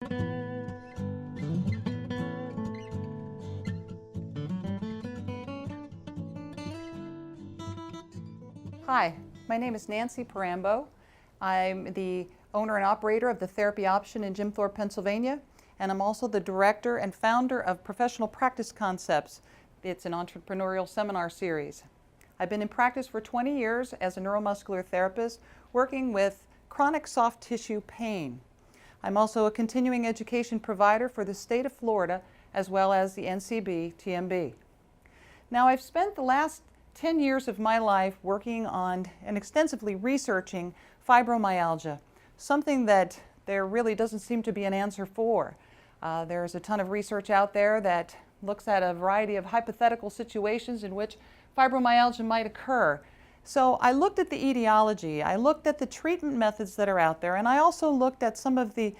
Hi, my name is Nancy Porambo. I'm the owner and operator of the Therapy Option in Jim Thorpe, Pennsylvania, and I'm also the director and founder of Professional Practice Concepts. It's an entrepreneurial seminar series. I've been in practice for 20 years as a neuromuscular therapist, working with chronic soft tissue pain. I'm also a continuing education provider for the state of Florida, as well as the NCB TMB. Now, I've spent the last 10 years of my life working on and extensively researching fibromyalgia, something that there really doesn't seem to be an answer for. There's a ton of research out there that looks at a variety of hypothetical situations in which fibromyalgia might occur. So I looked at the etiology, I looked at the treatment methods that are out there, and I also looked at some of the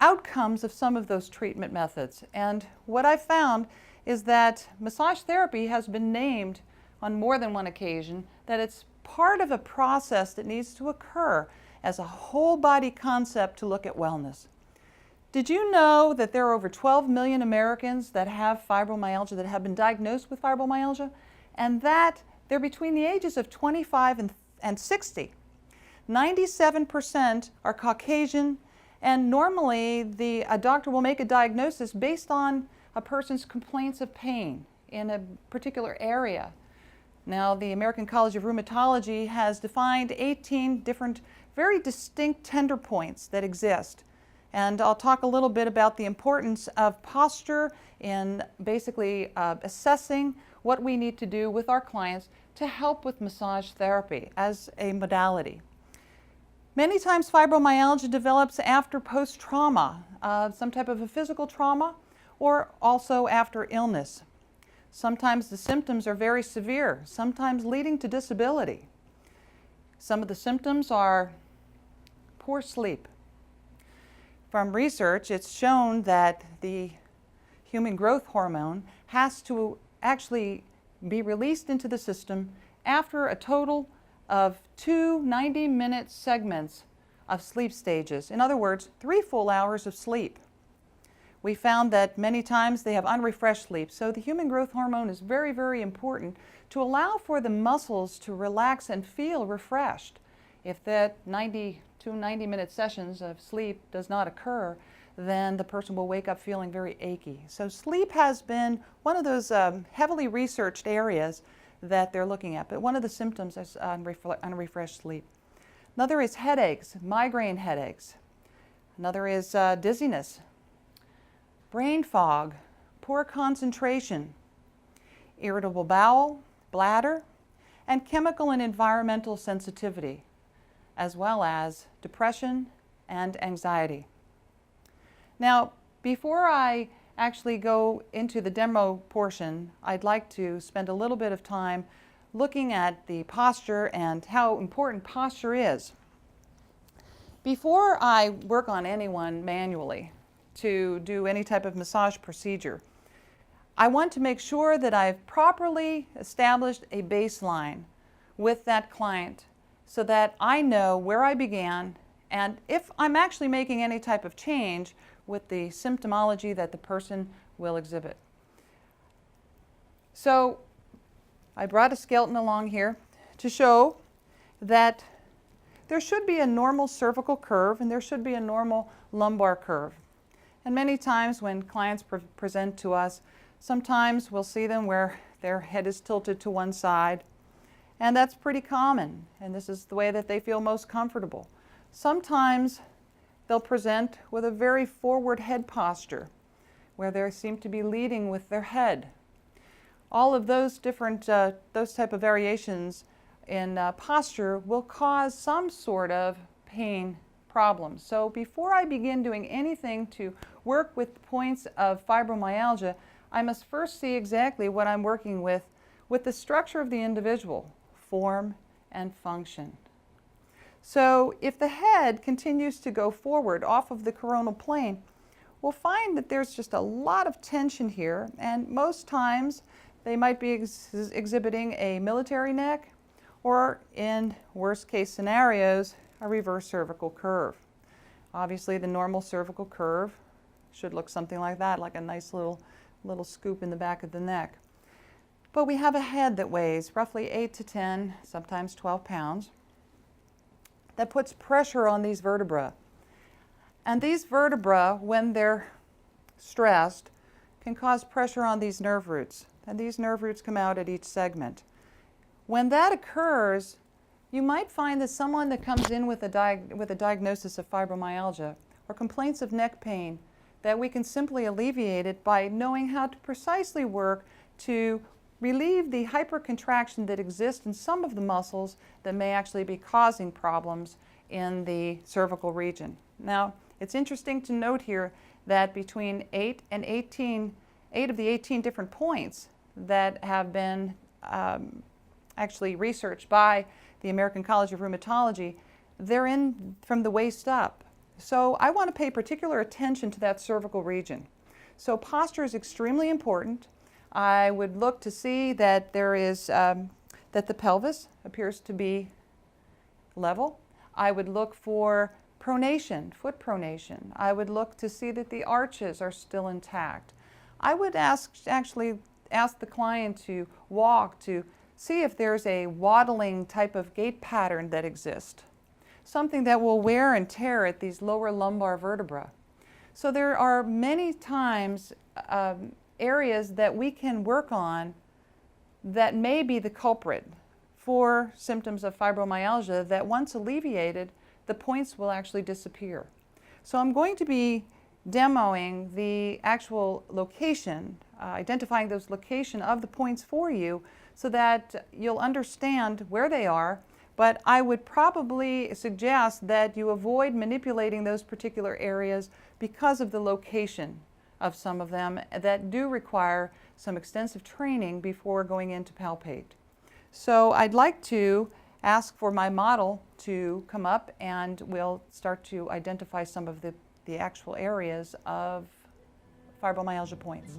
outcomes of some of those treatment methods. And what I found is that massage therapy has been named on more than one occasion that it's part of a process that needs to occur as a whole body concept to look at wellness. Did you know that there are over 12 million Americans that have fibromyalgia, that have been diagnosed with fibromyalgia, and that they're between the ages of 25 and 60. 97% are Caucasian, and normally a doctor will make a diagnosis based on a person's complaints of pain in a particular area. Now, the American College of Rheumatology has defined 18 different, very distinct tender points that exist. And I'll talk a little bit about the importance of posture in basically assessing what we need to do with our clients to help with massage therapy as a modality. Many times fibromyalgia develops after post-trauma, some type of a physical trauma, or also after illness. Sometimes the symptoms are very severe, sometimes leading to disability. Some of the symptoms are poor sleep. From research, it's shown that the human growth hormone has to actually be released into the system after a total of 2 90-minute segments of sleep stages. In other words, 3 full hours of sleep. We found that many times they have unrefreshed sleep, so the human growth hormone is very, very important to allow for the muscles to relax and feel refreshed. If that 90-minute sessions of sleep does not occur, then the person will wake up feeling very achy. So sleep has been one of those heavily researched areas that they're looking at, but one of the symptoms is unrefreshed sleep. Another is headaches, migraine headaches. Another is dizziness, brain fog, poor concentration, irritable bowel, bladder, and chemical and environmental sensitivity, as well as depression and anxiety. Now, before I actually go into the demo portion, I'd like to spend a little bit of time looking at the posture and how important posture is. Before I work on anyone manually to do any type of massage procedure, I want to make sure that I've properly established a baseline with that client so that I know where I began and if I'm actually making any type of change with the symptomology that the person will exhibit. So I brought a skeleton along here to show that there should be a normal cervical curve and there should be a normal lumbar curve. And many times when clients present to us, sometimes we'll see them where their head is tilted to one side, and that's pretty common, and this is the way that they feel most comfortable. Sometimes they'll present with a very forward head posture, where they seem to be leading with their head. All of those different, those type of variations in posture will cause some sort of pain problems. So before I begin doing anything to work with points of fibromyalgia, I must first see exactly what I'm working with the structure of the individual, form and function. So if the head continues to go forward off of the coronal plane, we'll find that there's just a lot of tension here, and most times they might be exhibiting a military neck, or in worst case scenarios, a reverse cervical curve. Obviously the normal cervical curve should look something like that, like a nice little scoop in the back of the neck. But we have a head that weighs roughly 8 to 10, sometimes 12 pounds, that puts pressure on these vertebrae. And these vertebrae, when they're stressed, can cause pressure on these nerve roots. And these nerve roots come out at each segment. When that occurs, you might find that someone that comes in with a diagnosis of fibromyalgia or complaints of neck pain, that we can simply alleviate it by knowing how to precisely work to relieve the hypercontraction that exists in some of the muscles that may actually be causing problems in the cervical region. Now, it's interesting to note here that between 8 of the 18 different points that have been actually researched by the American College of Rheumatology, they're in from the waist up. So I want to pay particular attention to that cervical region. So posture is extremely important. I would look to see that there is, that the pelvis appears to be level. I would look for pronation, foot pronation. I would look to see that the arches are still intact. I would actually ask the client to walk to see if there's a waddling type of gait pattern that exists, something that will wear and tear at these lower lumbar vertebrae. So there are many times areas that we can work on that may be the culprit for symptoms of fibromyalgia that once alleviated, the points will actually disappear. So I'm going to be demoing the actual location, identifying those location of the points for you so that you'll understand where they are, but I would probably suggest that you avoid manipulating those particular areas because of the location of some of them that do require some extensive training before going in to palpate. So I'd like to ask for my model to come up and we'll start to identify some of the actual areas of fibromyalgia points.